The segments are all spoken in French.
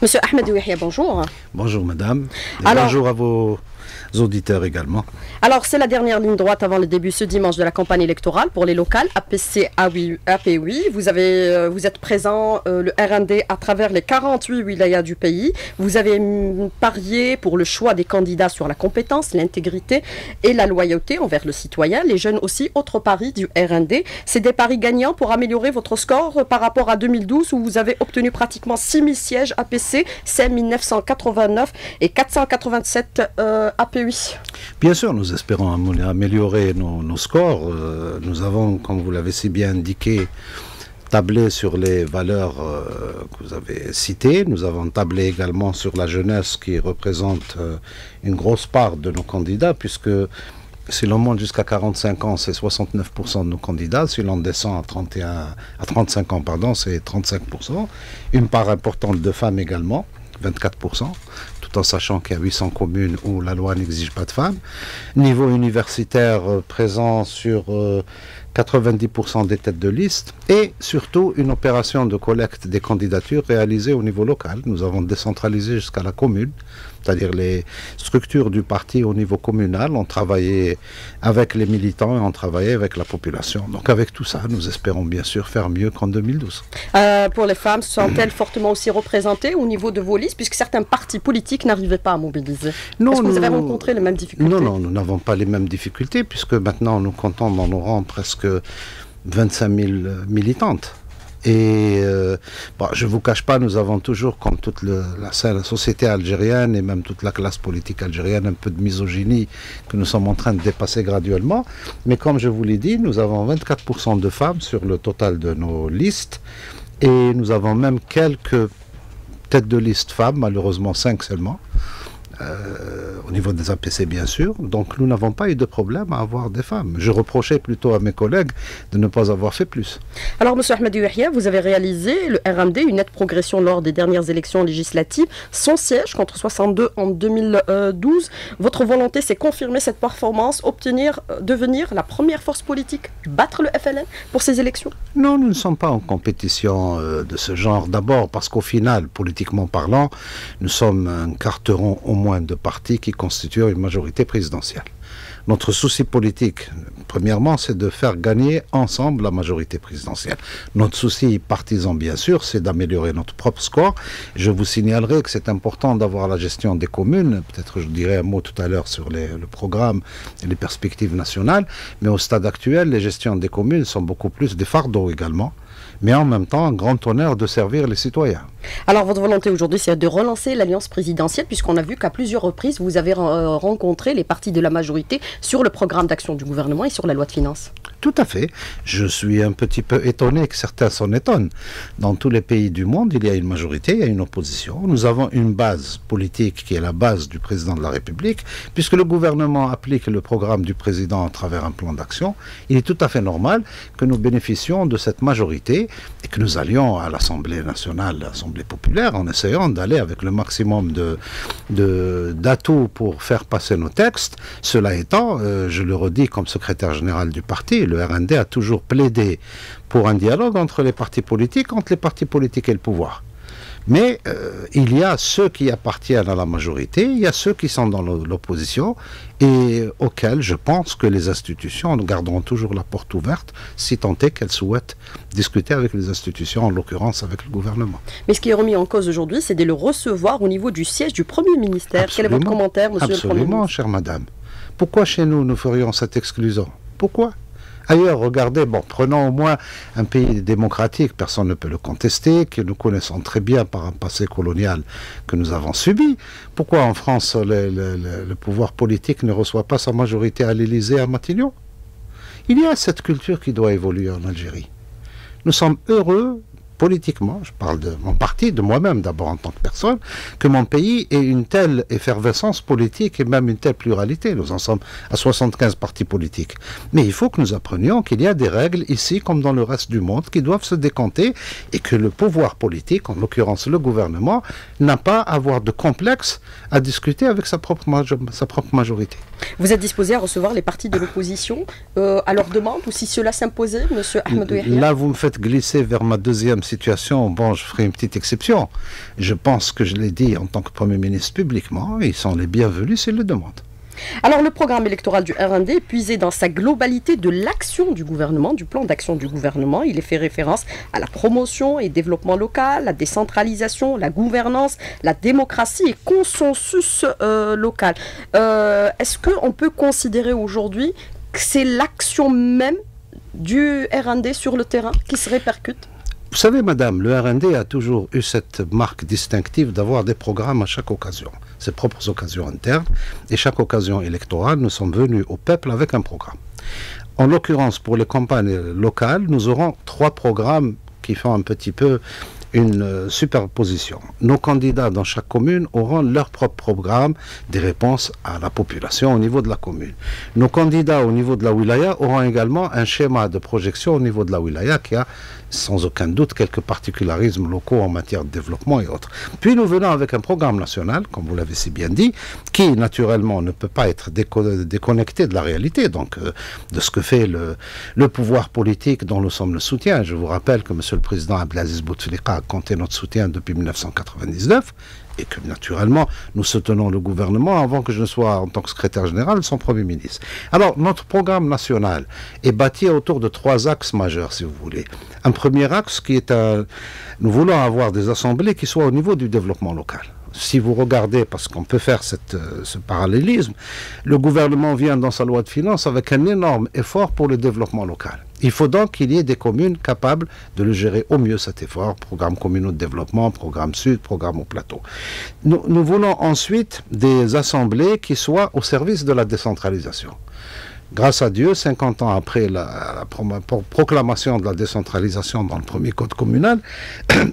Monsieur Ahmed Yahya, bonjour. Bonjour madame, et Alors, bonjour à vos auditeurs également. Alors, c'est la dernière ligne droite avant le début ce dimanche de la campagne électorale pour les locales APC, APOI. Vous êtes présent, le RND, à travers les 48 wilayas du pays. Vous avez parié pour le choix des candidats sur la compétence, l'intégrité et la loyauté envers le citoyen. Les jeunes aussi, autre pari du RND. C'est des paris gagnants pour améliorer votre score par rapport à 2012 où vous avez obtenu pratiquement 6000 sièges APC, 5989 et 487 APOI. Bien sûr, nous espérons améliorer nos scores. Nous avons, comme vous l'avez si bien indiqué, tablé sur les valeurs que vous avez citées. Nous avons tablé également sur la jeunesse qui représente une grosse part de nos candidats, puisque si l'on monte jusqu'à 45 ans, c'est 69% de nos candidats. Si l'on descend à 35 ans, pardon, c'est 35%. Une part importante de femmes également, 24%, tout en sachant qu'il y a 800 communes où la loi n'exige pas de femmes. Niveau universitaire, présent sur 90% des têtes de liste, et surtout une opération de collecte des candidatures réalisée au niveau local. Nous avons décentralisé jusqu'à la commune, c'est-à-dire les structures du parti au niveau communal ont travaillé avec les militants et ont travaillé avec la population. Donc avec tout ça, nous espérons bien sûr faire mieux qu'en 2012. Pour les femmes, sont-elles fortement aussi représentées au niveau de vos listes, puisque certains partis politiques n'arrivaient pas à mobiliser? Est-ce que vous avez rencontré les mêmes difficultés? Non, nous n'avons pas les mêmes difficultés, puisque maintenant nous comptons dans nos rangs presque 25 000 militantes. Et je ne vous cache pas, nous avons toujours, comme toute la société algérienne et même toute la classe politique algérienne, un peu de misogynie que nous sommes en train de dépasser graduellement. Mais comme je vous l'ai dit, nous avons 24% de femmes sur le total de nos listes. Et nous avons même quelques têtes de liste femmes, malheureusement 5 seulement. Au niveau des APC bien sûr, donc nous n'avons pas eu de problème à avoir des femmes. Je reprochais plutôt à mes collègues de ne pas avoir fait plus. Alors Monsieur Ahmed Yahya, vous avez réalisé, le RND, une nette progression lors des dernières élections législatives, 100 sièges contre 62 en 2012. Votre volonté c'est confirmer cette performance, devenir la première force politique, battre le FLN pour ces élections? Non, nous ne sommes pas en compétition de ce genre. D'abord parce qu'au final, politiquement parlant, nous sommes un carteron au moins de partis qui constituent une majorité présidentielle. Notre souci politique, premièrement, c'est de faire gagner ensemble la majorité présidentielle. Notre souci partisan, bien sûr, c'est d'améliorer notre propre score. Je vous signalerai que c'est important d'avoir la gestion des communes. Peut-être je dirai un mot tout à l'heure sur le programme et les perspectives nationales. Mais au stade actuel, les gestions des communes sont beaucoup plus des fardeaux également. Mais en même temps, un grand honneur de servir les citoyens. Alors, votre volonté aujourd'hui, c'est de relancer l'alliance présidentielle, puisqu'on a vu qu'à plusieurs reprises, vous avez rencontré les partis de la majorité sur le programme d'action du gouvernement et sur la loi de finances. Tout à fait. Je suis un petit peu étonné que certains s'en étonnent. Dans tous les pays du monde, il y a une majorité, il y a une opposition. Nous avons une base politique qui est la base du président de la République. Puisque le gouvernement applique le programme du président à travers un plan d'action, il est tout à fait normal que nous bénéficions de cette majorité et que nous allions à l'Assemblée nationale, l'Assemblée populaire, en essayant d'aller avec le maximum d'atouts pour faire passer nos textes. Cela étant, je le redis comme secrétaire général du parti, le RND a toujours plaidé pour un dialogue entre les partis politiques et le pouvoir. Mais il y a ceux qui appartiennent à la majorité, il y a ceux qui sont dans l'opposition et auxquels je pense que les institutions nous garderont toujours la porte ouverte si tant est qu'elles souhaitent discuter avec les institutions, en l'occurrence avec le gouvernement. Mais ce qui est remis en cause aujourd'hui, c'est de le recevoir au niveau du siège du Premier ministère. Quel est votre commentaire, monsieur le Premier ministre? Absolument, chère madame. Pourquoi chez nous ferions cette exclusion? Pourquoi? Ailleurs, regardez, prenons au moins un pays démocratique, personne ne peut le contester, que nous connaissons très bien par un passé colonial que nous avons subi. Pourquoi en France, le pouvoir politique ne reçoit pas sa majorité à l'Élysée, à Matignon? Il y a cette culture qui doit évoluer en Algérie. Nous sommes heureux, politiquement, je parle de mon parti, de moi-même d'abord en tant que personne, que mon pays ait une telle effervescence politique et même une telle pluralité. Nous en sommes à 75 partis politiques. Mais il faut que nous apprenions qu'il y a des règles ici comme dans le reste du monde qui doivent se décanter et que le pouvoir politique, en l'occurrence le gouvernement, n'a pas à avoir de complexe à discuter avec sa propre majorité. Vous êtes disposé à recevoir les partis de l'opposition à leur demande ou si cela s'imposait, monsieur Ahmed Yahya? Là, vous me faites glisser vers ma deuxième situation, bon, je ferai une petite exception. Je pense que je l'ai dit en tant que Premier ministre publiquement, ils sont les bienvenus s'ils le demandent. Alors, le programme électoral du RND est puisé dans sa globalité de l'action du gouvernement, du plan d'action du gouvernement. Il est fait référence à la promotion et développement local, la décentralisation, la gouvernance, la démocratie et consensus local. Est-ce qu'on peut considérer aujourd'hui que c'est l'action même du RND sur le terrain qui se répercute? Vous savez, madame, le RND a toujours eu cette marque distinctive d'avoir des programmes à chaque occasion, ses propres occasions internes, et chaque occasion électorale, nous sommes venus au peuple avec un programme. En l'occurrence, pour les campagnes locales, nous aurons 3 programmes qui font un petit peu une superposition. Nos candidats dans chaque commune auront leur propre programme des réponses à la population au niveau de la commune. Nos candidats au niveau de la wilaya auront également un schéma de projection au niveau de la wilaya qui a sans aucun doute quelques particularismes locaux en matière de développement et autres. Puis nous venons avec un programme national, comme vous l'avez si bien dit, qui naturellement ne peut pas être déconnecté de la réalité, donc de ce que fait le pouvoir politique dont nous sommes le soutien. Je vous rappelle que M. le Président Abdelaziz Bouteflika a compté notre soutien depuis 1999, et que naturellement nous soutenons le gouvernement avant que je ne sois en tant que secrétaire général son Premier ministre. Alors notre programme national est bâti autour de 3 axes majeurs, si vous voulez. Un premier axe qui est nous voulons avoir des assemblées qui soient au niveau du développement local. Si vous regardez, parce qu'on peut faire ce parallélisme, le gouvernement vient dans sa loi de finances avec un énorme effort pour le développement local. Il faut donc qu'il y ait des communes capables de le gérer au mieux cet effort, programme communaux de développement, programme Sud, programme au plateau. Nous voulons ensuite des assemblées qui soient au service de la décentralisation. Grâce à Dieu, 50 ans après la proclamation de la décentralisation dans le premier code communal,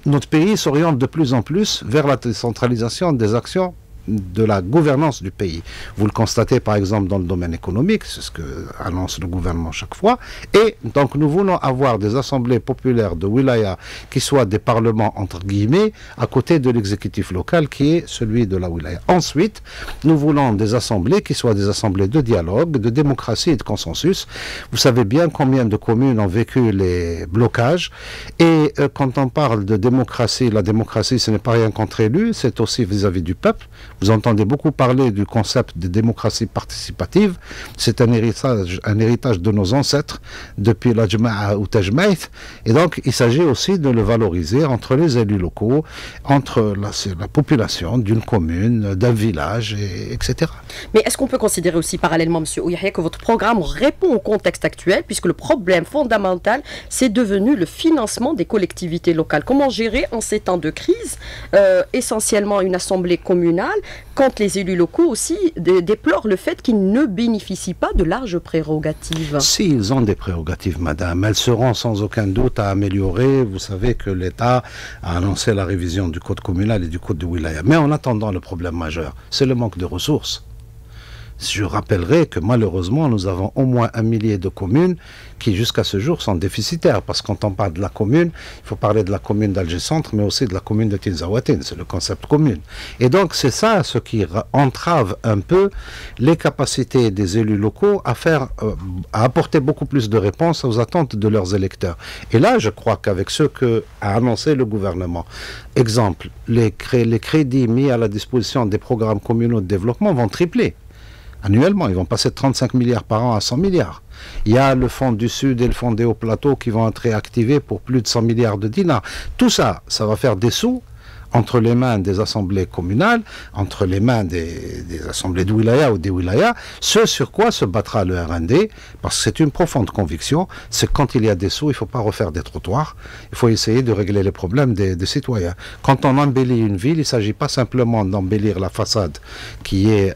notre pays s'oriente de plus en plus vers la décentralisation des actions de la gouvernance du pays. Vous le constatez par exemple dans le domaine économique, c'est ce que annonce le gouvernement chaque fois, et donc nous voulons avoir des assemblées populaires de wilaya qui soient des parlements entre guillemets à côté de l'exécutif local qui est celui de la wilaya. Ensuite, nous voulons des assemblées qui soient des assemblées de dialogue, de démocratie et de consensus. Vous savez bien combien de communes ont vécu les blocages, et quand on parle de démocratie, la démocratie ce n'est pas rien contre élu, c'est aussi vis-à-vis du peuple. Vous entendez beaucoup parler du concept de démocratie participative. C'est un héritage de nos ancêtres depuis la Jama'a ou Tajmaït. Et donc, il s'agit aussi de le valoriser entre les élus locaux, entre la population d'une commune, d'un village, etc. Mais est-ce qu'on peut considérer aussi parallèlement, M. Ouyahia, que votre programme répond au contexte actuel, puisque le problème fondamental, c'est devenu le financement des collectivités locales? Comment gérer en ces temps de crise, essentiellement une assemblée communale, quand les élus locaux aussi déplorent le fait qu'ils ne bénéficient pas de larges prérogatives? S'ils ont des prérogatives, madame, elles seront sans aucun doute à améliorer. Vous savez que l'État a annoncé la révision du code communal et du code de wilaya. Mais en attendant, le problème majeur, c'est le manque de ressources. Je rappellerai que malheureusement, nous avons au moins 1 millier de communes qui jusqu'à ce jour sont déficitaires. Parce que quand on parle de la commune, il faut parler de la commune d'Alger Centre, mais aussi de la commune de Tinzaouatine. C'est le concept commune. Et donc c'est ça ce qui entrave un peu les capacités des élus locaux à apporter beaucoup plus de réponses aux attentes de leurs électeurs. Et là, je crois qu'avec ce qu'a annoncé le gouvernement, exemple, les crédits mis à la disposition des programmes communaux de développement vont tripler. Annuellement, ils vont passer de 35 milliards par an à 100 milliards. Il y a le fonds du Sud et le fonds des Hauts Plateaux qui vont être réactivés pour plus de 100 milliards de dinars. Tout ça, ça va faire des sous entre les mains des assemblées communales, entre les mains des assemblées de wilaya ou des wilayas, ce sur quoi se battra le RND, parce que c'est une profonde conviction, c'est que quand il y a des sous, il ne faut pas refaire des trottoirs, il faut essayer de régler les problèmes des citoyens. Quand on embellit une ville, il ne s'agit pas simplement d'embellir la façade qui est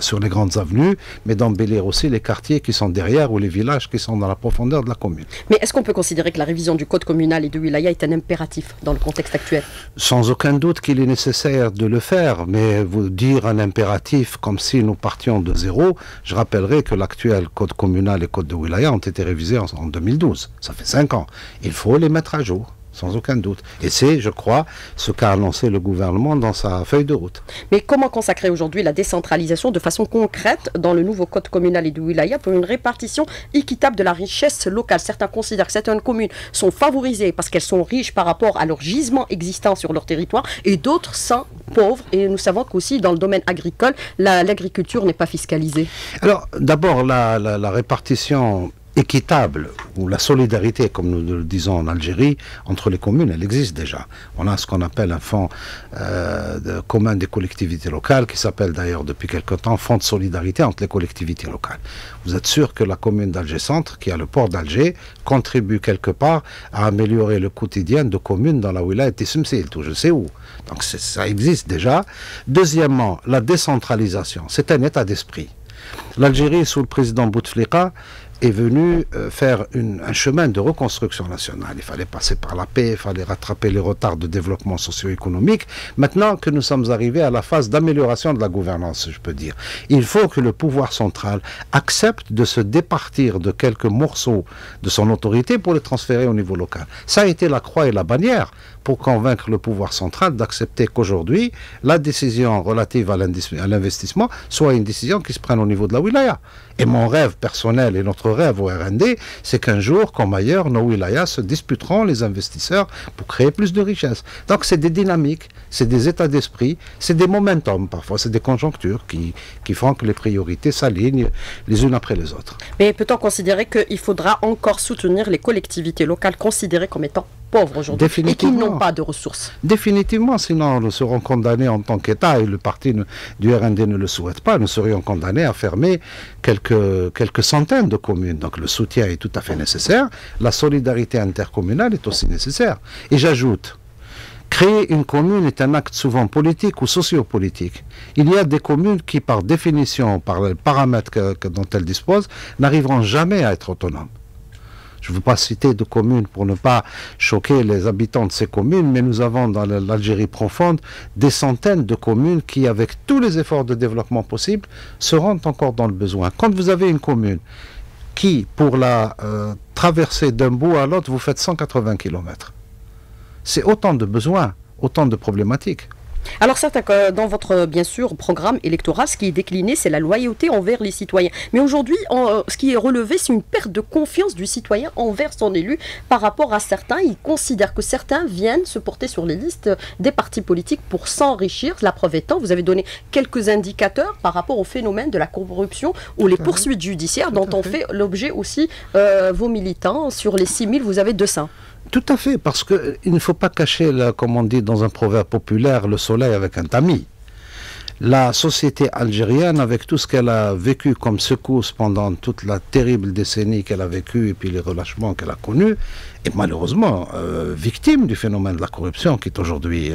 sur les grandes avenues, mais d'embellir aussi les quartiers qui sont derrière ou les villages qui sont dans la profondeur de la commune. Mais est-ce qu'on peut considérer que la révision du code communal et de wilaya est un impératif dans le contexte actuel? Sans aucun doute qu'il est nécessaire de le faire, mais vous dire un impératif comme si nous partions de zéro, je rappellerai que l'actuel code communal et code de wilaya ont été révisés en 2012. Ça fait 5 ans. Il faut les mettre à jour. sans aucun doute. Et c'est, je crois, ce qu'a annoncé le gouvernement dans sa feuille de route. Mais comment consacrer aujourd'hui la décentralisation de façon concrète dans le nouveau code communal et de wilaya pour une répartition équitable de la richesse locale? Certains considèrent que certaines communes sont favorisées parce qu'elles sont riches par rapport à leurs gisements existants sur leur territoire et d'autres sont pauvres. Et nous savons qu'aussi dans le domaine agricole, l'agriculture n'est pas fiscalisée. Alors, d'abord, la répartition équitable, ou la solidarité, comme nous le disons en Algérie, entre les communes, elle existe déjà. On a ce qu'on appelle un fonds commun des collectivités locales, qui s'appelle d'ailleurs depuis quelque temps Fonds de solidarité entre les collectivités locales. Vous êtes sûr que la commune d'Alger-Centre, qui a le port d'Alger, contribue quelque part à améliorer le quotidien de communes dans la wilaya Tissemsil, tout je sais où. Donc ça existe déjà. Deuxièmement, la décentralisation, c'est un état d'esprit. L'Algérie, sous le président Bouteflika, est venu faire un chemin de reconstruction nationale. Il fallait passer par la paix, il fallait rattraper les retards de développement socio-économique. Maintenant que nous sommes arrivés à la phase d'amélioration de la gouvernance, je peux dire, il faut que le pouvoir central accepte de se départir de quelques morceaux de son autorité pour les transférer au niveau local. Ça a été la croix et la bannière pour convaincre le pouvoir central d'accepter qu'aujourd'hui, la décision relative à l'investissement soit une décision qui se prenne au niveau de la wilaya. Et mon rêve personnel et notre rêve au RND, c'est qu'un jour, comme ailleurs, nos wilayas se disputeront les investisseurs pour créer plus de richesses. Donc c'est des dynamiques, c'est des états d'esprit, c'est des momentum parfois, c'est des conjonctures qui font que les priorités s'alignent les unes après les autres. Mais peut-on considérer qu'il faudra encore soutenir les collectivités locales considérées comme étant pauvres aujourd'hui et qui n'ont pas de ressources? Définitivement, sinon nous serons condamnés en tant qu'État, et le parti du RND ne le souhaite pas, nous serions condamnés à fermer quelques centaines de communes. Donc le soutien est tout à fait nécessaire, la solidarité intercommunale est aussi nécessaire. Et j'ajoute, créer une commune est un acte souvent politique ou sociopolitique. Il y a des communes qui, par définition, par les paramètres dont elles disposent, n'arriveront jamais à être autonomes. Je ne veux pas citer de communes pour ne pas choquer les habitants de ces communes, mais nous avons dans l'Algérie profonde des centaines de communes qui, avec tous les efforts de développement possibles, seront encore dans le besoin. Quand vous avez une commune qui, pour la traverser d'un bout à l'autre, vous faites 180 km, c'est autant de besoins, autant de problématiques. Alors certains, dans votre, bien sûr, programme électoral, ce qui est décliné, c'est la loyauté envers les citoyens. Mais aujourd'hui, ce qui est relevé, c'est une perte de confiance du citoyen envers son élu par rapport à certains. Ils considèrent que certains viennent se porter sur les listes des partis politiques pour s'enrichir. La preuve étant, vous avez donné quelques indicateurs par rapport au phénomène de la corruption ou les poursuites judiciaires dont ont fait l'objet aussi vos militants. Sur les 6000, vous avez 200. Tout à fait, parce qu'il ne faut pas cacher, comme on dit dans un proverbe populaire, le soleil avec un tamis. La société algérienne, avec tout ce qu'elle a vécu comme secousse pendant toute la terrible décennie qu'elle a vécue et puis les relâchements qu'elle a connus, est malheureusement victime du phénomène de la corruption qui est aujourd'hui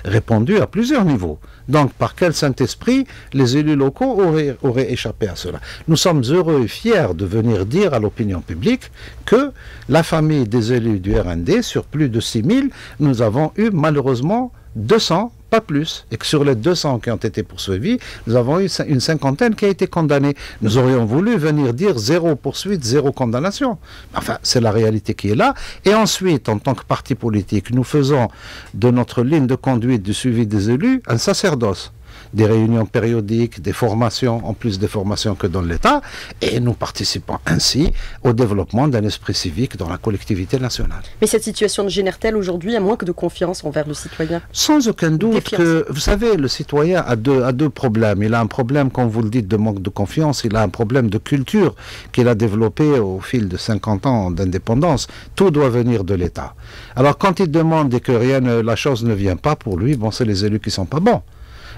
répandu à plusieurs niveaux. Donc, par quel Saint-Esprit les élus locaux auraient échappé à cela? Nous sommes heureux et fiers de venir dire à l'opinion publique que la famille des élus du RND, sur plus de 6000, nous avons eu malheureusement 200, pas plus, et que sur les 200 qui ont été poursuivis, nous avons eu une cinquantaine qui a été condamnée. Nous aurions voulu venir dire zéro poursuite, zéro condamnation. Enfin, c'est la réalité qui est là. Et ensuite, en tant que parti politique, nous faisons de notre ligne de conduite du suivi des élus un sacerdoce. Des réunions périodiques, des formations, en plus des formations que donne l'État, et nous participons ainsi au développement d'un esprit civique dans la collectivité nationale. Mais cette situation génère-t-elle aujourd'hui un manque de confiance envers le citoyen? Sans aucun doute que, vous savez, le citoyen a deux problèmes. Il a un problème, comme vous le dites, de manque de confiance, il a un problème de culture qu'il a développé au fil de 50 ans d'indépendance. Tout doit venir de l'État. Alors quand il demande et que la chose ne vient pas pour lui, bon, c'est les élus qui ne sont pas bons.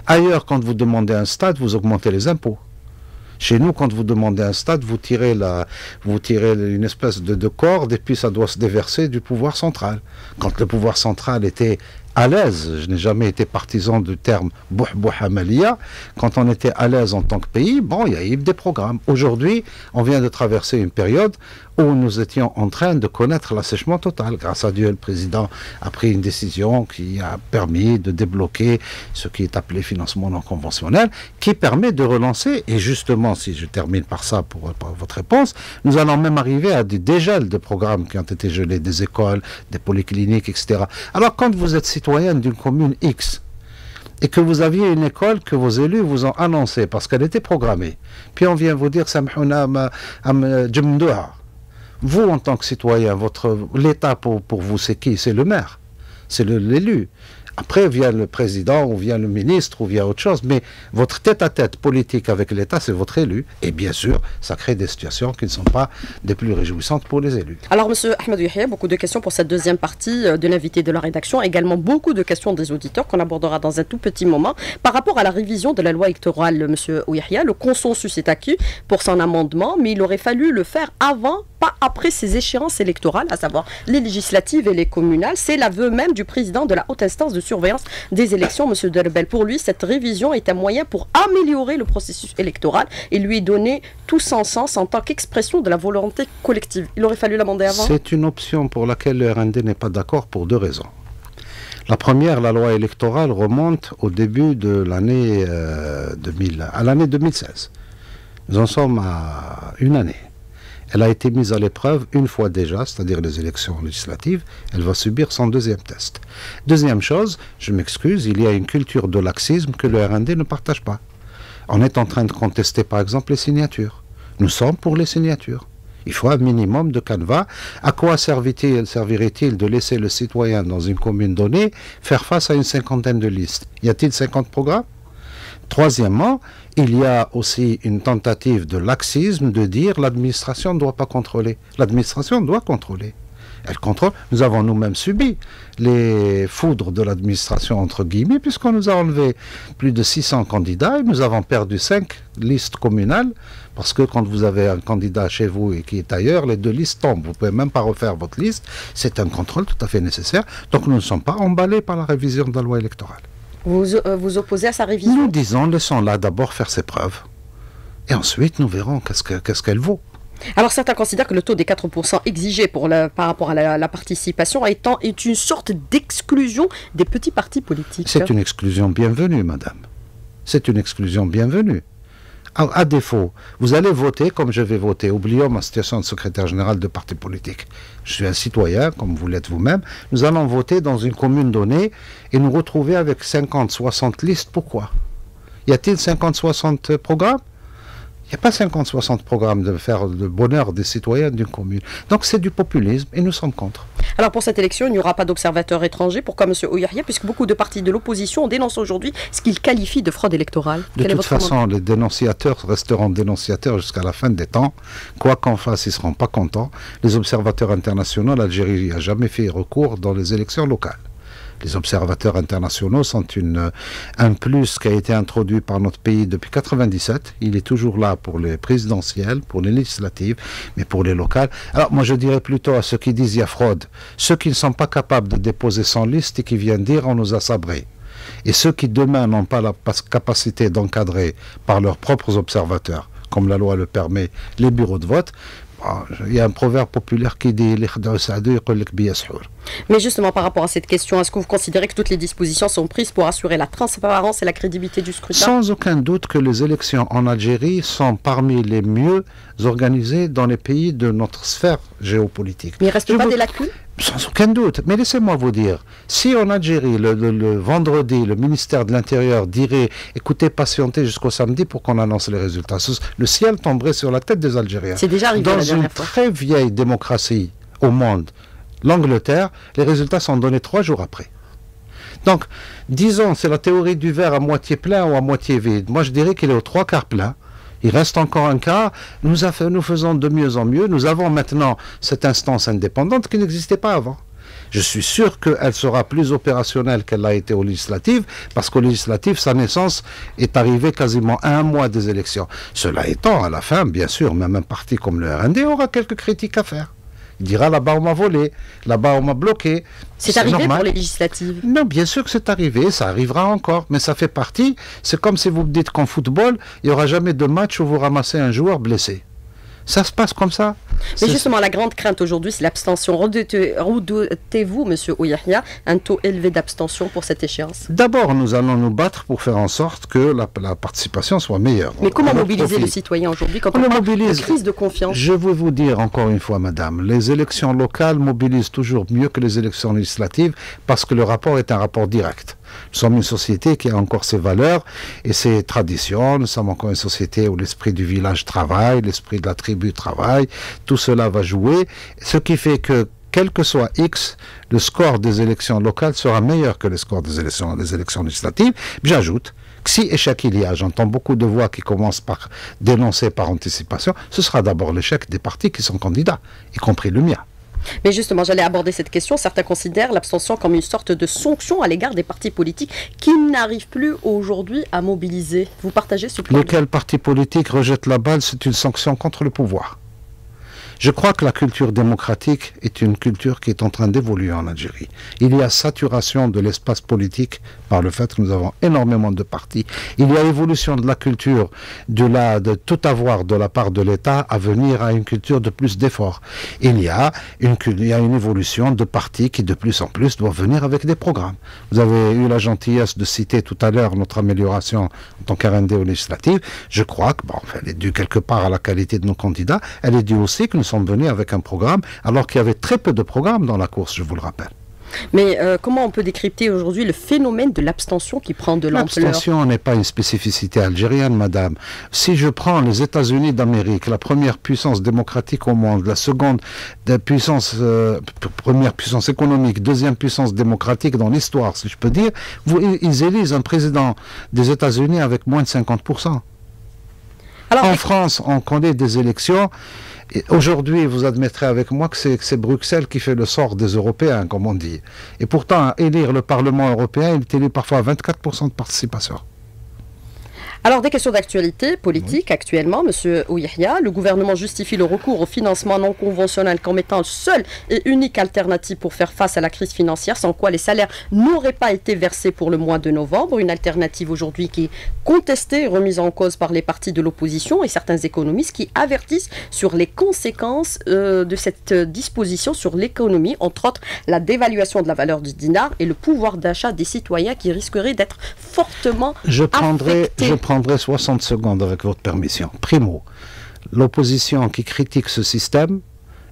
Ailleurs, quand vous demandez un stade, vous augmentez les impôts. Chez nous, quand vous demandez un stade, vous tirez une espèce de corde et puis ça doit se déverser du pouvoir central. Quand le pouvoir central était à l'aise, je n'ai jamais été partisan du terme bouh-bouh-hamalia, quand on était à l'aise en tant que pays, bon, il y a eu des programmes. Aujourd'hui, on vient de traverser une période où nous étions en train de connaître l'assèchement total. Grâce à Dieu, le président a pris une décision qui a permis de débloquer ce qui est appelé financement non conventionnel, qui permet de relancer, et justement, si je termine par ça pour votre réponse, nous allons même arriver à des dégels de programmes qui ont été gelés, des écoles, des polycliniques, etc. Alors, quand vous êtes citoyen d'une commune X, et que vous aviez une école que vos élus vous ont annoncée parce qu'elle était programmée, puis on vient vous dire vous, en tant que citoyen, l'État pour vous, c'est qui? C'est le maire, c'est l'élu. Après vient le président, ou vient le ministre, ou vient autre chose, mais votre tête-à-tête politique avec l'État, c'est votre élu. Et bien sûr, ça crée des situations qui ne sont pas des plus réjouissantes pour les élus. Alors, M. Ahmed Yahya, beaucoup de questions pour cette deuxième partie de l'invité de la rédaction. Également beaucoup de questions des auditeurs qu'on abordera dans un tout petit moment. Par rapport à la révision de la loi électorale, M. Yahya, le consensus est acquis pour son amendement, mais il aurait fallu le faire avant, pas après ces échéances électorales, à savoir les législatives et les communales. C'est l'aveu même du président de la haute instance de surveillance des élections, M. Derbel. Pour lui, cette révision est un moyen pour améliorer le processus électoral et lui donner tout son sens en tant qu'expression de la volonté collective. Il aurait fallu l'amender avant? C'est une option pour laquelle le RND n'est pas d'accord pour deux raisons. La première, la loi électorale remonte au début de l'année 2016. Nous en sommes à une année. Elle a été mise à l'épreuve une fois déjà, c'est-à-dire les élections législatives. Elle va subir son deuxième test. Deuxième chose, je m'excuse, il y a une culture de laxisme que le RND ne partage pas. On est en train de contester par exemple les signatures. Nous sommes pour les signatures. Il faut un minimum de canevas. À quoi servirait-il de laisser le citoyen dans une commune donnée faire face à une cinquantaine de listes? Y a-t-il 50 programmes? Troisièmement, il y a aussi une tentative de laxisme de dire l'administration ne doit pas contrôler. L'administration doit contrôler. Elle contrôle. Nous avons nous-mêmes subi les foudres de l'administration, entre guillemets, puisqu'on nous a enlevé plus de 600 candidats et nous avons perdu 5 listes communales, parce que quand vous avez un candidat chez vous et qui est ailleurs, les deux listes tombent. Vous ne pouvez même pas refaire votre liste. C'est un contrôle tout à fait nécessaire. Donc nous ne sommes pas emballés par la révision de la loi électorale. Vous opposez à sa révision? Nous disons, laissons-la d'abord faire ses preuves. Et ensuite, nous verrons qu'est-ce qu'elle vaut. Alors certains considèrent que le taux des 4% exigé par rapport à la participation est une sorte d'exclusion des petits partis politiques. C'est une exclusion bienvenue, madame. C'est une exclusion bienvenue. À défaut, vous allez voter comme je vais voter. Oublions ma situation de secrétaire général de parti politique. Je suis un citoyen, comme vous l'êtes vous-même. Nous allons voter dans une commune donnée et nous retrouver avec 50, 60 listes. Pourquoi? Y a-t-il 50, 60 programmes? Il n'y a pas 50, 60 programmes de faire le bonheur des citoyens d'une commune. Donc c'est du populisme et nous sommes contre. Alors pour cette élection, il n'y aura pas d'observateurs étrangers. Pourquoi, M. Oyahia? Puisque beaucoup de partis de l'opposition dénoncent aujourd'hui ce qu'ils qualifient de fraude électorale. De toute façon, les dénonciateurs resteront dénonciateurs jusqu'à la fin des temps. Quoi qu'en fasse, ils ne seront pas contents. Les observateurs internationaux, l'Algérie n'a jamais fait recours dans les élections locales. Les observateurs internationaux sont un plus qui a été introduit par notre pays depuis 1997. Il est toujours là pour les présidentielles, pour les législatives, mais pour les locales. Alors moi je dirais plutôt à ceux qui disent il y a fraude, ceux qui ne sont pas capables de déposer son liste et qui viennent dire on nous a sabrés. Et ceux qui demain n'ont pas la capacité d'encadrer par leurs propres observateurs, comme la loi le permet, les bureaux de vote. Il y a un proverbe populaire qui dit mais justement par rapport à cette question, est-ce que vous considérez que toutes les dispositions sont prises pour assurer la transparence et la crédibilité du scrutin? Sans aucun doute que les élections en Algérie sont parmi les mieux organisées dans les pays de notre sphère géopolitique. Mais il ne reste pas des lacunes? Sans aucun doute. Mais laissez-moi vous dire, si en Algérie, le vendredi, le ministère de l'Intérieur dirait « Écoutez, patientez jusqu'au samedi pour qu'on annonce les résultats », le ciel tomberait sur la tête des Algériens. C'est déjà arrivé dans une très vieille démocratie au monde, l'Angleterre, les résultats sont donnés 3 jours après. Donc, disons, c'est la théorie du verre à moitié plein ou à moitié vide. Moi, je dirais qu'il est aux 3 quarts plein. Il reste encore un quart. Nous faisons de mieux en mieux. Nous avons maintenant cette instance indépendante qui n'existait pas avant. Je suis sûr qu'elle sera plus opérationnelle qu'elle l'a été aux législatives, parce qu'aux législatives, sa naissance est arrivée quasiment à 1 mois des élections. Cela étant, à la fin, bien sûr, même un parti comme le RND aura quelques critiques à faire. Il dira là-bas on m'a volé, là-bas on m'a bloqué. C'est arrivé normal. Pour les législatives? Non, bien sûr que c'est arrivé, ça arrivera encore, mais ça fait partie. C'est comme si vous me dites qu'en football, il n'y aura jamais de match où vous ramassez un joueur blessé. Ça se passe comme ça. Mais justement, la grande crainte aujourd'hui, c'est l'abstention. Redoutez-vous, monsieur Ouyahia, un taux élevé d'abstention pour cette échéance? D'abord, nous allons nous battre pour faire en sorte que la participation soit meilleure. Mais comment mobiliser le citoyen aujourd'hui quand on parle de crise de confiance? Je veux vous dire encore une fois, madame, les élections locales mobilisent toujours mieux que les élections législatives parce que le rapport est un rapport direct. Nous sommes une société qui a encore ses valeurs et ses traditions. Nous sommes encore une société où l'esprit du village travaille, l'esprit de la tribu travaille. Tout cela va jouer. Ce qui fait que, quel que soit X, le score des élections locales sera meilleur que le score des élections législatives. J'ajoute que si échec il y a, j'entends beaucoup de voix qui commencent par dénoncer par anticipation, ce sera d'abord l'échec des partis qui sont candidats, y compris le mien. Mais justement, j'allais aborder cette question. Certains considèrent l'abstention comme une sorte de sanction à l'égard des partis politiques qui n'arrivent plus aujourd'hui à mobiliser. Vous partagez ce point de vue? Lequel parti politique rejette la balle, c'est une sanction contre le pouvoir. Je crois que la culture démocratique est une culture qui est en train d'évoluer en Algérie. Il y a saturation de l'espace politique par le fait que nous avons énormément de partis. Il y a évolution de la culture de tout avoir de la part de l'État à venir à une culture de plus d'efforts. Il y a une évolution de partis qui de plus en plus doivent venir avec des programmes. Vous avez eu la gentillesse de citer tout à l'heure notre amélioration en tant qu'RND aux législatives. Je crois que, elle est due quelque part à la qualité de nos candidats. Elle est due aussi que nous sommes venus avec un programme, alors qu'il y avait très peu de programmes dans la course, je vous le rappelle. Mais comment on peut décrypter aujourd'hui le phénomène de l'abstention qui prend de l'ampleur? L'abstention n'est pas une spécificité algérienne, madame. Si je prends les États-Unis d'Amérique, la première puissance démocratique au monde, la seconde première puissance économique, deuxième puissance démocratique dans l'histoire, si je peux dire, ils élisent un président des États-Unis avec moins de 50%. Alors, en France, on connaît des élections. Aujourd'hui, vous admettrez avec moi que c'est Bruxelles qui fait le sort des Européens, comme on dit. Et pourtant, à élire le Parlement européen, il est élu parfois à 24% de participation. Alors, des questions d'actualité politique actuellement, Monsieur Ouyahia. Le gouvernement justifie le recours au financement non conventionnel comme étant seule et unique alternative pour faire face à la crise financière, sans quoi les salaires n'auraient pas été versés pour le mois de novembre. Une alternative aujourd'hui qui est contestée et remise en cause par les partis de l'opposition et certains économistes qui avertissent sur les conséquences de cette disposition sur l'économie, entre autres la dévaluation de la valeur du dinar et le pouvoir d'achat des citoyens qui risquerait d'être fortement affecté. Je prendrai 60 secondes avec votre permission. Primo, l'opposition qui critique ce système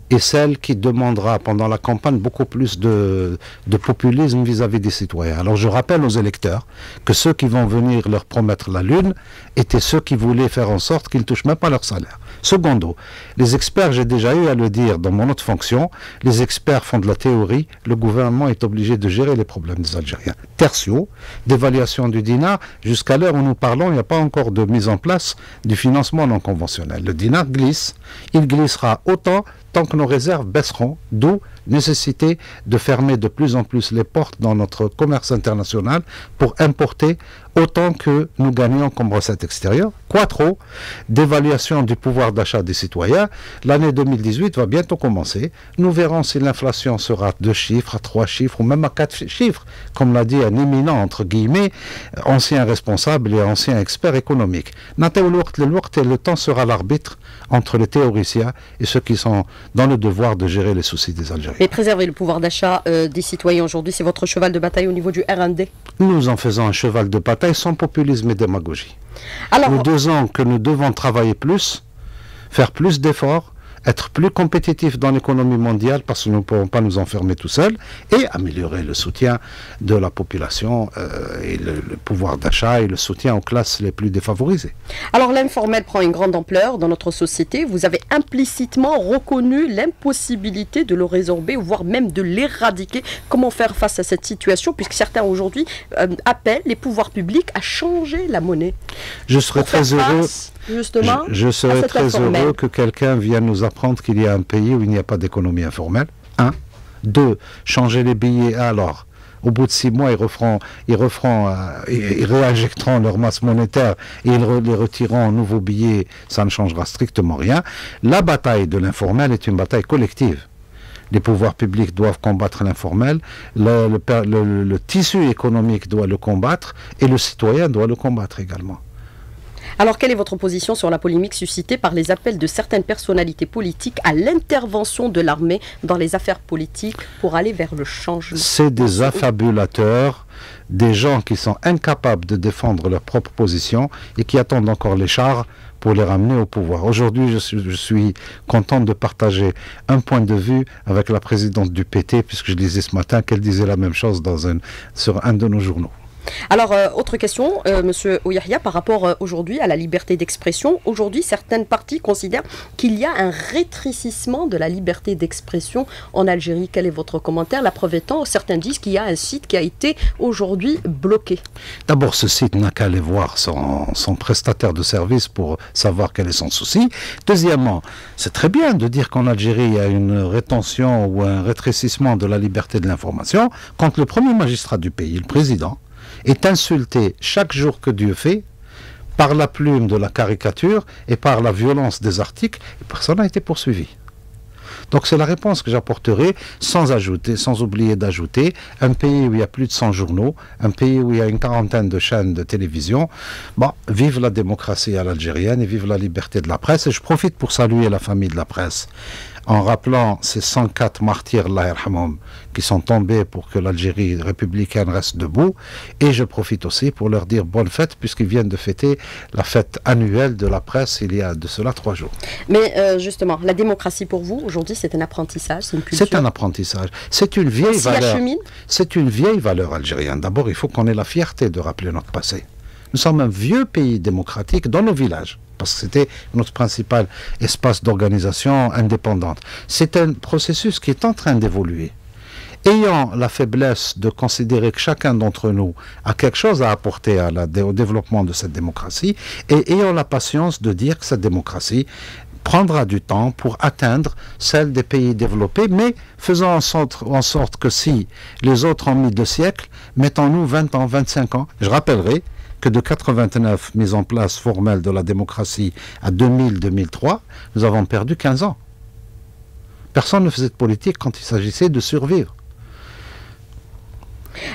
est celle qui demandera pendant la campagne beaucoup plus de populisme vis-à-vis des citoyens. Alors je rappelle aux électeurs que ceux qui vont venir leur promettre la lune étaient ceux qui voulaient faire en sorte qu'ils ne touchent même pas leur salaire. Secondo, les experts, j'ai déjà eu à le dire dans mon autre fonction, les experts font de la théorie, le gouvernement est obligé de gérer les problèmes des Algériens. Tertio, d'évaluation du dinar, jusqu'à l'heure où nous parlons, il n'y a pas encore de mise en place du financement non conventionnel. Le dinar glisse, il glissera autant tant que nos réserves baisseront, d'où nécessité de fermer de plus en plus les portes dans notre commerce international pour importer autant que nous gagnons comme recettes extérieures. Quattro, d'évaluation du pouvoir d'achat des citoyens. L'année 2018 va bientôt commencer. Nous verrons si l'inflation sera 2 chiffres, à 3 chiffres ou même à 4 chiffres, comme l'a dit un éminent, entre guillemets, ancien responsable et ancien expert économique. Le temps sera l'arbitre entre les théoriciens et ceux qui sont dans le devoir de gérer les soucis des Algériens. Et préserver le pouvoir d'achat des citoyens aujourd'hui, c'est votre cheval de bataille au niveau du RND? Nous en faisons un cheval de bataille sans populisme et démagogie. Alors, nous disons que nous devons travailler plus, faire plus d'efforts, être plus compétitifs dans l'économie mondiale parce que nous ne pourrons pas nous enfermer tout seuls et améliorer le soutien de la population et le pouvoir d'achat et le soutien aux classes les plus défavorisées. Alors l'informel prend une grande ampleur dans notre société. Vous avez implicitement reconnu l'impossibilité de le résorber, voire même de l'éradiquer. Comment faire face à cette situation puisque certains aujourd'hui appellent les pouvoirs publics à changer la monnaie? Je serais très heureux. Justement, je serais très heureux que quelqu'un vienne nous apprendre qu'il y a un pays où il n'y a pas d'économie informelle. 1. 2. Changer les billets. Alors, au bout de 6 mois, ils réinjecteront leur masse monétaire et ils les retireront en nouveaux billets. Ça ne changera strictement rien. La bataille de l'informel est une bataille collective. Les pouvoirs publics doivent combattre l'informel, le tissu économique doit le combattre et le citoyen doit le combattre également. Alors, quelle est votre position sur la polémique suscitée par les appels de certaines personnalités politiques à l'intervention de l'armée dans les affaires politiques pour aller vers le changement? C'est des affabulateurs, des gens qui sont incapables de défendre leur propre position et qui attendent encore les chars pour les ramener au pouvoir. Aujourd'hui, je suis content de partager un point de vue avec la présidente du PT, puisque je lisais ce matin qu'elle disait la même chose sur un de nos journaux. Alors, autre question, Monsieur Ouihia, par rapport aujourd'hui à la liberté d'expression. Aujourd'hui, certaines parties considèrent qu'il y a un rétrécissement de la liberté d'expression en Algérie. Quel est votre commentaire? La preuve étant, certains disent qu'il y a un site qui a été aujourd'hui bloqué. D'abord, ce site n'a qu'à aller voir son prestataire de service pour savoir quel est son souci. Deuxièmement, c'est très bien de dire qu'en Algérie, il y a une rétention ou un rétrécissement de la liberté de l'information quand le premier magistrat du pays, le président, est insulté chaque jour que Dieu fait par la plume de la caricature et par la violence des articles, et personne n'a été poursuivi. Donc c'est la réponse que j'apporterai, sans oublier d'ajouter, un pays où il y a plus de 100 journaux, un pays où il y a une quarantaine de chaînes de télévision. Bon, vive la démocratie à l'algérienne et vive la liberté de la presse. Et je profite pour saluer la famille de la presse, en rappelant ces 104 martyrs, Allah yarhamhum, qui sont tombés pour que l'Algérie républicaine reste debout. Et je profite aussi pour leur dire bonne fête, puisqu'ils viennent de fêter la fête annuelle de la presse il y a de cela 3 jours. Mais justement, la démocratie pour vous, aujourd'hui, c'est un apprentissage, c'est une culture? C'est un apprentissage. C'est une vieille valeur. C'est une vieille valeur algérienne. D'abord, il faut qu'on ait la fierté de rappeler notre passé. Nous sommes un vieux pays démocratique dans nos villages, parce que c'était notre principal espace d'organisation indépendante. C'est un processus qui est en train d'évoluer. Ayant la faiblesse de considérer que chacun d'entre nous a quelque chose à apporter au développement de cette démocratie, et ayant la patience de dire que cette démocratie prendra du temps pour atteindre celle des pays développés, mais faisant en sorte que si les autres ont mis 2 siècles, mettons-nous 20 ans, 25 ans. Je rappellerai que de 89 mise en place formelle de la démocratie à 2000-2003, nous avons perdu 15 ans. Personne ne faisait de politique quand il s'agissait de survivre.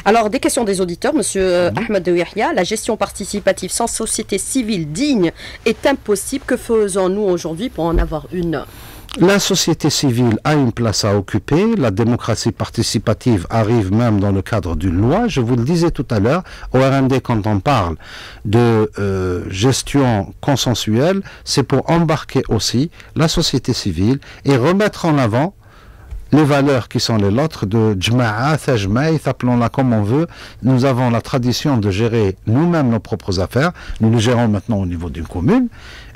Alors, des questions des auditeurs, Monsieur Ahmed Ouihia, la gestion participative sans société civile digne est impossible. Que faisons-nous aujourd'hui pour en avoir une? La société civile a une place à occuper, la démocratie participative arrive même dans le cadre d'une loi. Je vous le disais tout à l'heure, au RND, quand on parle de gestion consensuelle, c'est pour embarquer aussi la société civile et remettre en avant les valeurs qui sont les nôtres de Jma'a, Tajmaï, appelons-la comme on veut. Nous avons la tradition de gérer nous-mêmes nos propres affaires. Nous les gérons maintenant au niveau d'une commune,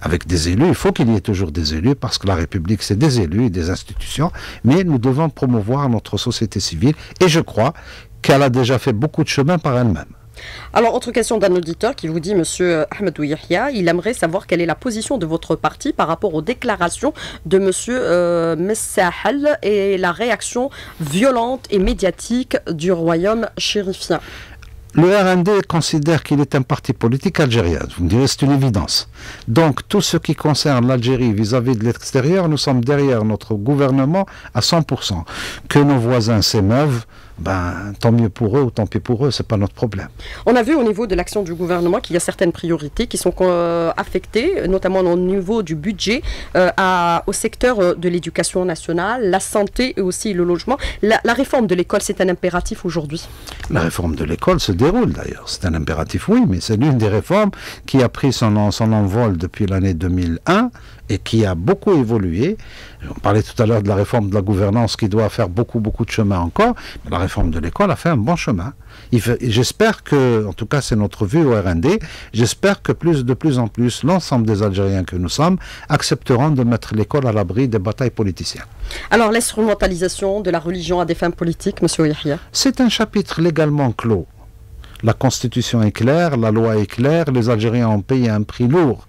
avec des élus. Il faut qu'il y ait toujours des élus, parce que la République, c'est des élus et des institutions. Mais nous devons promouvoir notre société civile, et je crois qu'elle a déjà fait beaucoup de chemin par elle-même. Alors, autre question d'un auditeur qui vous dit, Monsieur Ahmed Ouihia, il aimerait savoir quelle est la position de votre parti par rapport aux déclarations de Monsieur Messahel et la réaction violente et médiatique du royaume chérifien. Le RND considère qu'il est un parti politique algérien. Vous me direz, c'est une évidence. Donc, tout ce qui concerne l'Algérie vis-à-vis de l'extérieur, nous sommes derrière notre gouvernement à 100%. Que nos voisins s'émeuvent, ben, tant mieux pour eux ou tant pis pour eux, c'est pas notre problème. On a vu au niveau de l'action du gouvernement qu'il y a certaines priorités qui sont affectées, notamment au niveau du budget, au secteur de l'éducation nationale, la santé et aussi le logement. La réforme de l'école, c'est un impératif aujourd'hui? La réforme de l'école se déroule d'ailleurs. C'est un impératif, oui, mais c'est l'une des réformes qui a pris son envol depuis l'année 2001 et qui a beaucoup évolué. On parlait tout à l'heure de la réforme de la gouvernance qui doit faire beaucoup de chemin encore, mais la réforme de l'école a fait un bon chemin. J'espère que, en tout cas c'est notre vue au RND, j'espère que de plus en plus l'ensemble des Algériens que nous sommes accepteront de mettre l'école à l'abri des batailles politiciennes. Alors l'instrumentalisation de la religion à des fins politiques, Monsieur Ouihia? C'est un chapitre légalement clos. La Constitution est claire, la loi est claire, les Algériens ont payé un prix lourd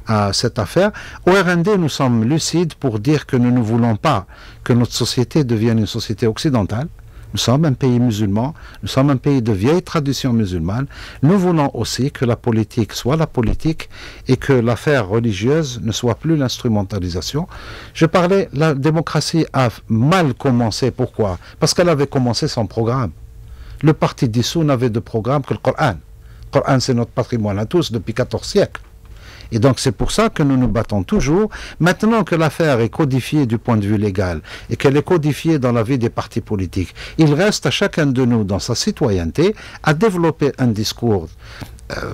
à cette affaire. Au RND, nous sommes lucides pour dire que nous ne voulons pas que notre société devienne une société occidentale. Nous sommes un pays musulman, nous sommes un pays de vieille tradition musulmane. Nous voulons aussi que la politique soit la politique et que l'affaire religieuse ne soit plus l'instrumentalisation. Je parlais, la démocratie a mal commencé. Pourquoi? Parce qu'elle avait commencé son programme. Le parti dissous n'avait de programme que le Coran. Le Coran, c'est notre patrimoine à tous depuis 14 siècles. Et donc c'est pour ça que nous nous battons toujours. Maintenant que l'affaire est codifiée du point de vue légal et qu'elle est codifiée dans la vie des partis politiques, il reste à chacun de nous, dans sa citoyenneté, à développer un discours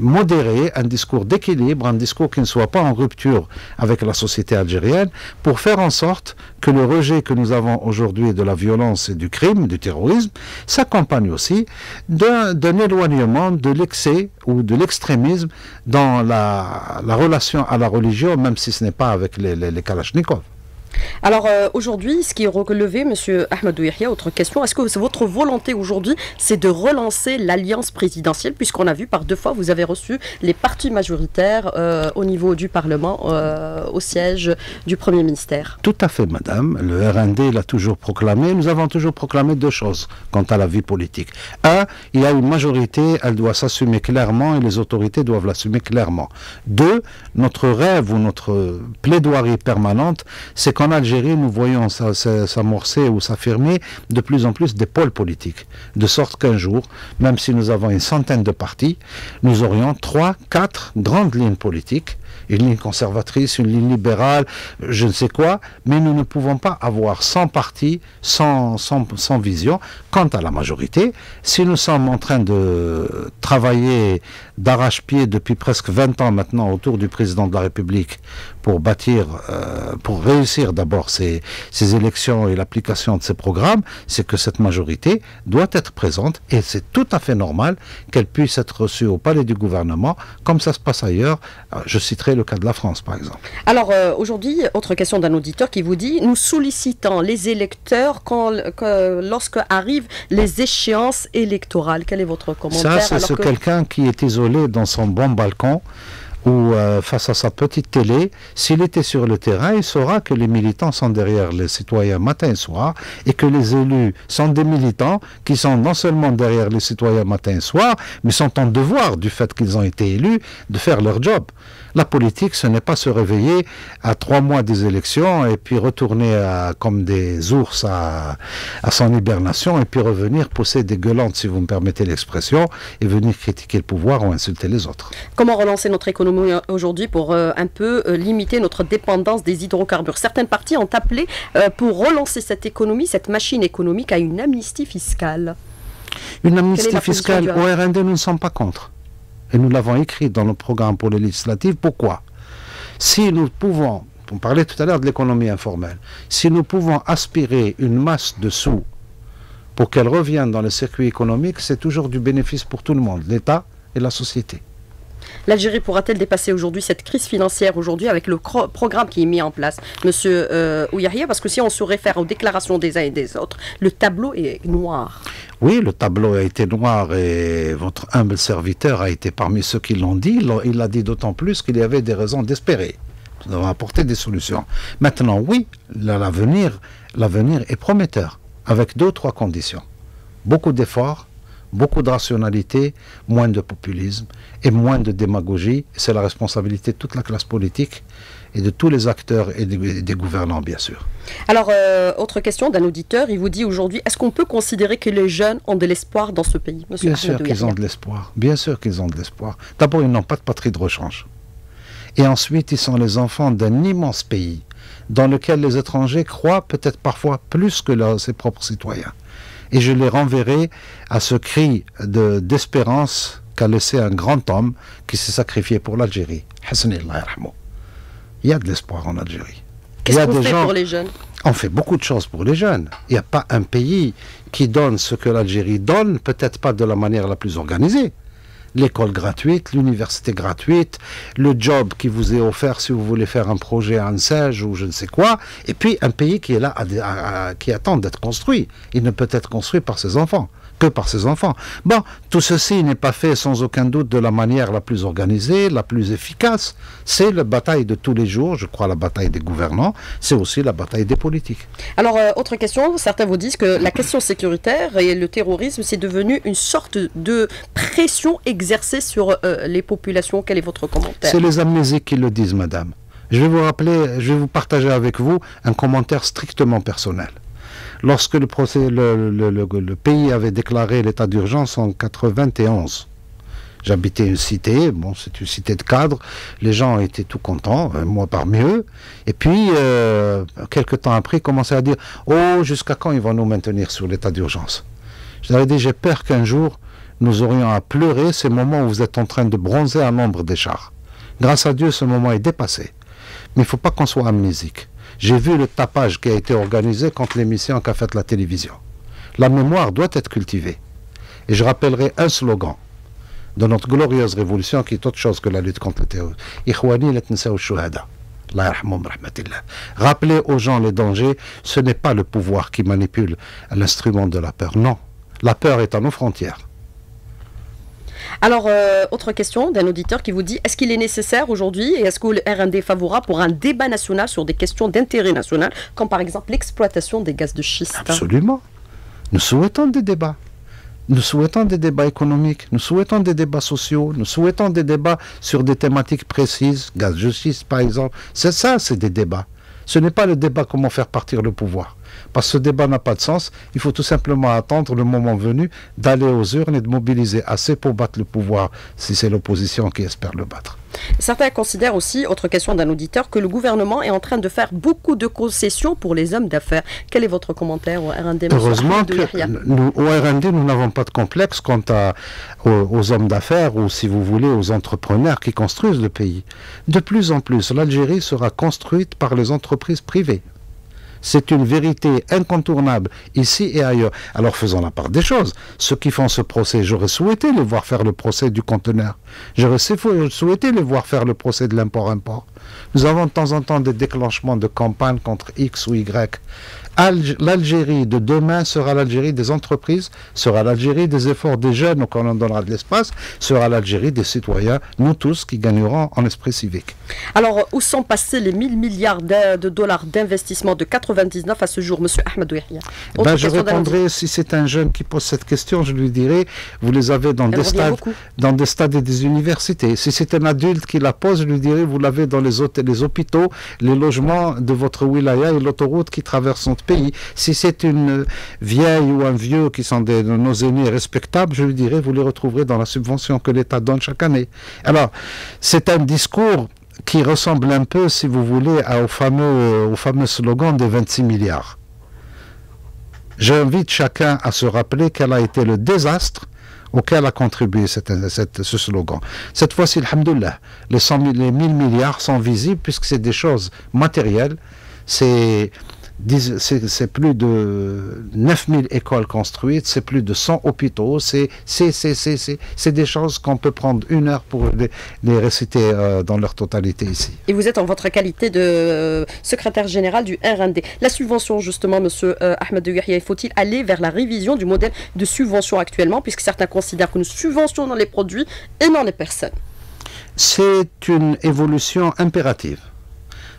modéré, un discours d'équilibre, un discours qui ne soit pas en rupture avec la société algérienne, pour faire en sorte que le rejet que nous avons aujourd'hui de la violence et du crime, du terrorisme, s'accompagne aussi d'un éloignement de l'excès ou de l'extrémisme dans la relation à la religion, même si ce n'est pas avec les kalachnikovs. Alors aujourd'hui, ce qui est relevé, Monsieur Ahmadou Yahya, autre question, est-ce que votre volonté aujourd'hui, c'est de relancer l'alliance présidentielle, puisqu'on a vu par 2 fois, vous avez reçu les partis majoritaires au niveau du Parlement, au siège du Premier ministère? Tout à fait, madame. Le RND l'a toujours proclamé. Nous avons toujours proclamé 2 choses quant à la vie politique. Un, il y a une majorité, elle doit s'assumer clairement et les autorités doivent l'assumer clairement. 2, notre rêve ou notre plaidoirie permanente, c'est qu'en Algérie, nous voyons s'amorcer ou s'affirmer de plus en plus des pôles politiques. De sorte qu'un jour, même si nous avons une centaine de partis, nous aurions 3, 4 grandes lignes politiques, une ligne conservatrice, une ligne libérale, je ne sais quoi, mais nous ne pouvons pas avoir 100 partis sans vision. Quant à la majorité, si nous sommes en train de travailler d'arrache-pied depuis presque 20 ans maintenant autour du président de la République pour bâtir, pour réussir d'abord ces élections et l'application de ces programmes, c'est que cette majorité doit être présente et c'est tout à fait normal qu'elle puisse être reçue au palais du gouvernement, comme ça se passe ailleurs. Je citerai le cas de la France, par exemple. Alors aujourd'hui, autre question d'un auditeur qui vous dit, nous sollicitons les électeurs lorsque arrivent les échéances électorales. Quel est votre commentaire? Ça, c'est quelqu'un qui est isolé dans son bon balcon ou face à sa petite télé. S'il était sur le terrain, il saura que les militants sont derrière les citoyens matin et soir et que les élus sont des militants qui sont non seulement derrière les citoyens matin et soir, mais sont en devoir du fait qu'ils ont été élus de faire leur job. La politique, ce n'est pas se réveiller à 3 mois des élections et puis retourner comme des ours à son hibernation et puis revenir pousser des gueulantes, si vous me permettez l'expression, et venir critiquer le pouvoir ou insulter les autres. Comment relancer notre économie aujourd'hui pour un peu limiter notre dépendance des hydrocarbures? Certaines parties ont appelé pour relancer cette économie, cette machine économique, à une amnistie fiscale. Une amnistie fiscale, au RND, nous ne sommes pas contre. Et nous l'avons écrit dans le programme pour les législatives. Pourquoi? Si nous pouvons, on parlait tout à l'heure de l'économie informelle, si nous pouvons aspirer une masse de sous pour qu'elle revienne dans le circuit économique, c'est toujours du bénéfice pour tout le monde, l'État et la société. L'Algérie pourra-t-elle dépasser aujourd'hui cette crise financière aujourd'hui avec le programme qui est mis en place, Monsieur Ouyahia? Parce que si on se réfère aux déclarations des uns et des autres, le tableau est noir. Oui, le tableau a été noir et votre humble serviteur a été parmi ceux qui l'ont dit. Il l'a dit d'autant plus qu'il y avait des raisons d'espérer. Nous avons apporté des solutions. Maintenant, oui, l'avenir est prometteur, avec 2 ou 3 conditions. Beaucoup d'efforts, beaucoup de rationalité, moins de populisme et moins de démagogie. C'est la responsabilité de toute la classe politique et de tous les acteurs et des gouvernants, bien sûr. Alors, autre question d'un auditeur, il vous dit aujourd'hui, est-ce qu'on peut considérer que les jeunes ont de l'espoir dans ce pays, Monsieur Bien sûr qu'ils ont de l'espoir. Bien sûr qu'ils ont de l'espoir. D'abord, ils n'ont pas de patrie de rechange. Et ensuite, ils sont les enfants d'un immense pays dans lequel les étrangers croient peut-être parfois plus que ses propres citoyens. Et je les renverrai à ce cri d'espérance qu'a laissé un grand homme qui s'est sacrifié pour l'Algérie. Hassan Allah yarhamou. Il y a de l'espoir en Algérie. Qu'est-ce qu'on fait pour les jeunes? On fait beaucoup de choses pour les jeunes. Il n'y a pas un pays qui donne ce que l'Algérie donne, peut-être pas de la manière la plus organisée. L'école gratuite, l'université gratuite, le job qui vous est offert si vous voulez faire un projet à Ansège ou je ne sais quoi, et puis un pays qui est là, qui attend d'être construit. Il ne peut être construit par ses enfants, que par ses enfants. Bon, tout ceci n'est pas fait sans aucun doute de la manière la plus organisée, la plus efficace. C'est la bataille de tous les jours, je crois la bataille des gouvernants, c'est aussi la bataille des politiques. Alors, autre question, certains vous disent que la question sécuritaire et le terrorisme, c'est devenu une sorte de pression exercée sur les populations. Quel est votre commentaire? C'est les amnésiques qui le disent, madame. Je vais vous partager avec vous un commentaire strictement personnel. Lorsque le pays avait déclaré l'état d'urgence en 1991, J'habitais une cité, bon, c'est une cité de cadres, les gens étaient tout contents, moi parmi eux. Et puis, quelques temps après, ils commençaient à dire « Oh, jusqu'à quand ils vont nous maintenir sur l'état d'urgence ?» Je leur ai dit « J'ai peur qu'un jour, nous aurions à pleurer ces moments où vous êtes en train de bronzer à l'ombre des chars. » Grâce à Dieu, ce moment est dépassé. Mais il ne faut pas qu'on soit amnésique. J'ai vu le tapage qui a été organisé contre l'émission qu'a faite la télévision. La mémoire doit être cultivée. Et je rappellerai un slogan de notre glorieuse révolution qui est autre chose que la lutte contre le terrorisme. Ikhwani la tnsaw shuhada. Allah yarhamhum rahmatillah. Rappelez aux gens les dangers, ce n'est pas le pouvoir qui manipule l'instrument de la peur. Non, la peur est à nos frontières. Alors, autre question d'un auditeur qui vous dit, est-ce qu'il est nécessaire aujourd'hui et est-ce que le RND est favorable pour un débat national sur des questions d'intérêt national, comme par exemple l'exploitation des gaz de schiste? Absolument. Nous souhaitons des débats. Nous souhaitons des débats économiques, nous souhaitons des débats sociaux, nous souhaitons des débats sur des thématiques précises, gaz de schiste par exemple. C'est ça, c'est des débats. Ce n'est pas le débat comment faire partir le pouvoir. Parce que ce débat n'a pas de sens. Il faut tout simplement attendre le moment venu d'aller aux urnes et de mobiliser assez pour battre le pouvoir, si c'est l'opposition qui espère le battre. Certains considèrent aussi, autre question d'un auditeur, que le gouvernement est en train de faire beaucoup de concessions pour les hommes d'affaires. Quel est votre commentaire au RND? Heureusement que nous, au RND, nous n'avons pas de complexe quant aux hommes d'affaires ou, si vous voulez, aux entrepreneurs qui construisent le pays. De plus en plus, l'Algérie sera construite par les entreprises privées. C'est une vérité incontournable ici et ailleurs. Alors faisons la part des choses. Ceux qui font ce procès, j'aurais souhaité les voir faire le procès du conteneur. J'aurais souhaité les voir faire le procès de l'import-import. Nous avons de temps en temps des déclenchements de campagne contre X ou Y. L'Algérie de demain sera l'Algérie des entreprises, sera l'Algérie des efforts des jeunes auxquels on donnera de l'espace, sera l'Algérie des citoyens, nous tous, qui gagnerons en esprit civique. Alors, où sont passés les 1000 milliards de dollars d'investissement de 99 à ce jour, M. Ahmed Yahia? Je répondrai, si c'est un jeune qui pose cette question, je lui dirai, vous les avez dans des stades et des universités. Si c'est un adulte qui la pose, je lui dirai, vous l'avez dans les hôpitaux, les logements de votre wilaya et l'autoroute qui traverse notre pays. Si c'est une vieille ou un vieux qui sont de nos aînés respectables, je lui dirai, vous les retrouverez dans la subvention que l'État donne chaque année. Alors, c'est un discours qui ressemble un peu, si vous voulez, au fameux slogan des 26 milliards. J'invite chacun à se rappeler quel a été le désastre auquel a contribué ce slogan. Cette fois-ci, alhamdoulilah, les 1000 milliards sont visibles puisque c'est des choses matérielles. C'est plus de 9000 écoles construites, c'est plus de 100 hôpitaux, c'est des choses qu'on peut prendre une heure pour les réciter dans leur totalité ici. Et vous êtes en votre qualité de secrétaire général du RND. La subvention, justement, M. Ahmed Yahia, faut-il aller vers la révision du modèle de subvention actuellement, puisque certains considèrent que nous subventionnons les produits et non les personnes? C'est une évolution impérative.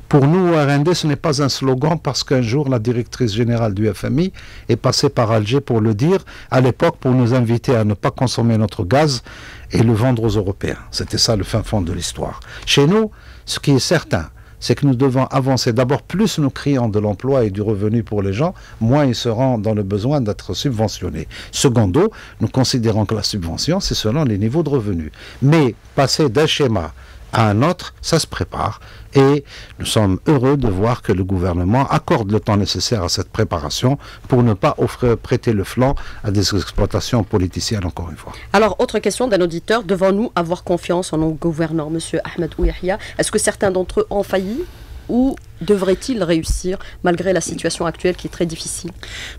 Pour nous, au RND, ce n'est pas un slogan parce qu'un jour, la directrice générale du FMI est passée par Alger pour le dire, à l'époque, pour nous inviter à ne pas consommer notre gaz et le vendre aux Européens. C'était ça le fin fond de l'histoire. Chez nous, ce qui est certain, c'est que nous devons avancer. D'abord, plus nous créons de l'emploi et du revenu pour les gens, moins ils seront dans le besoin d'être subventionnés. Secondo, nous considérons que la subvention, c'est selon les niveaux de revenus. Mais passer d'un schéma à un autre, ça se prépare. Et nous sommes heureux de voir que le gouvernement accorde le temps nécessaire à cette préparation pour ne pas prêter le flanc à des exploitations politiciennes, encore une fois. Alors, autre question d'un auditeur, devons-nous avoir confiance en nos gouvernants, M. Ahmed Yahia? Est-ce que certains d'entre eux ont failli ou devraient-ils réussir malgré la situation actuelle qui est très difficile?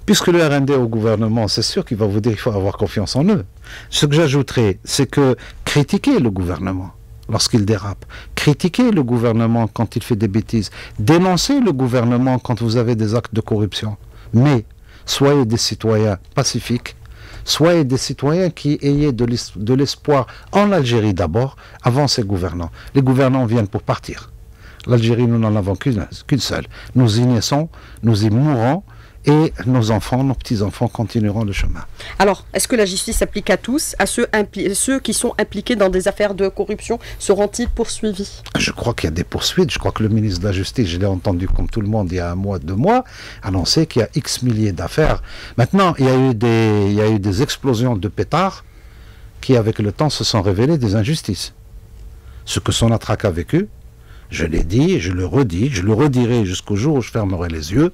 Puisque le RND au gouvernement, c'est sûr qu'il va vous dire qu'il faut avoir confiance en eux. Ce que j'ajouterais, c'est que critiquer le gouvernement lorsqu'il dérape, critiquer le gouvernement quand il fait des bêtises, dénoncer le gouvernement quand vous avez des actes de corruption. Mais soyez des citoyens pacifiques, soyez des citoyens qui ayez de l'espoir en Algérie d'abord, avant ces gouvernants. Les gouvernants viennent pour partir. L'Algérie, nous n'en avons qu'une seule. Nous y naissons, nous y mourrons, et nos enfants, nos petits-enfants continueront le chemin. Alors, est-ce que la justice s'applique à tous? À ceux qui sont impliqués dans des affaires de corruption, seront-ils poursuivis? Je crois qu'il y a des poursuites. Je crois que le ministre de la Justice, je l'ai entendu comme tout le monde il y a un mois, 2 mois, annoncer qu'il y a X milliers d'affaires. Maintenant, il y a eu des explosions de pétards qui, avec le temps, se sont révélées des injustices. Ce que Sonatrach a vécu, je l'ai dit, je le redis, je le redirai jusqu'au jour où je fermerai les yeux,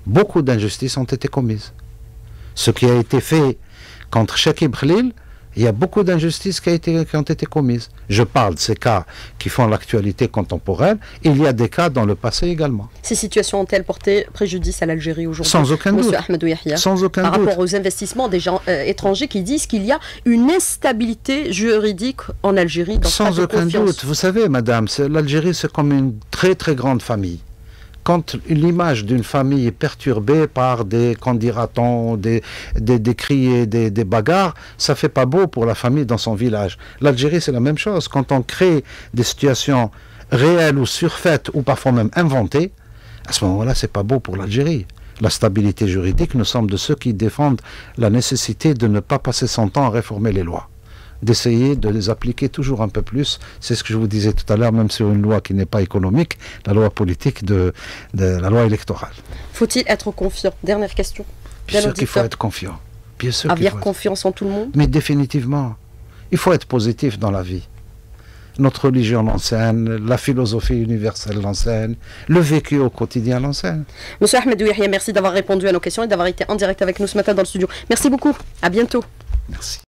beaucoup d'injustices ont été commises. Ce qui a été fait contre Cheikh Ibrahim, il y a beaucoup d'injustices qui ont été commises. Je parle de ces cas qui font l'actualité contemporaine. Il y a des cas dans le passé également. Ces situations ont-elles porté préjudice à l'Algérie aujourd'hui? Sans aucun doute. Ahmedou Yahya, sans aucun par doute. rapport aux investissements des gens étrangers qui disent qu'il y a une instabilité juridique en Algérie. Sans aucun doute. Vous savez, madame, l'Algérie, c'est comme une très très grande famille. Quand l'image d'une famille est perturbée par des, qu'en dira-t-on, des cris et des bagarres, ça fait pas beau pour la famille dans son village. L'Algérie, c'est la même chose. Quand on crée des situations réelles ou surfaites, ou parfois même inventées, à ce moment-là, c'est pas beau pour l'Algérie. La stabilité juridique, nous sommes de ceux qui défendent la nécessité de ne pas passer son temps à réformer les lois, d'essayer de les appliquer toujours un peu plus. C'est ce que je vous disais tout à l'heure, même sur une loi qui n'est pas économique, la loi politique de la loi électorale. Faut-il être confiant? Dernière question. Bien sûr qu'il faut être confiant. Bien sûr avoir confiance en tout le monde? Mais définitivement. Il faut être positif dans la vie. Notre religion l'enseigne, la philosophie universelle l'enseigne, le vécu au quotidien l'enseigne. Monsieur Ahmedou Yahya, merci d'avoir répondu à nos questions et d'avoir été en direct avec nous ce matin dans le studio. Merci beaucoup. À bientôt. Merci.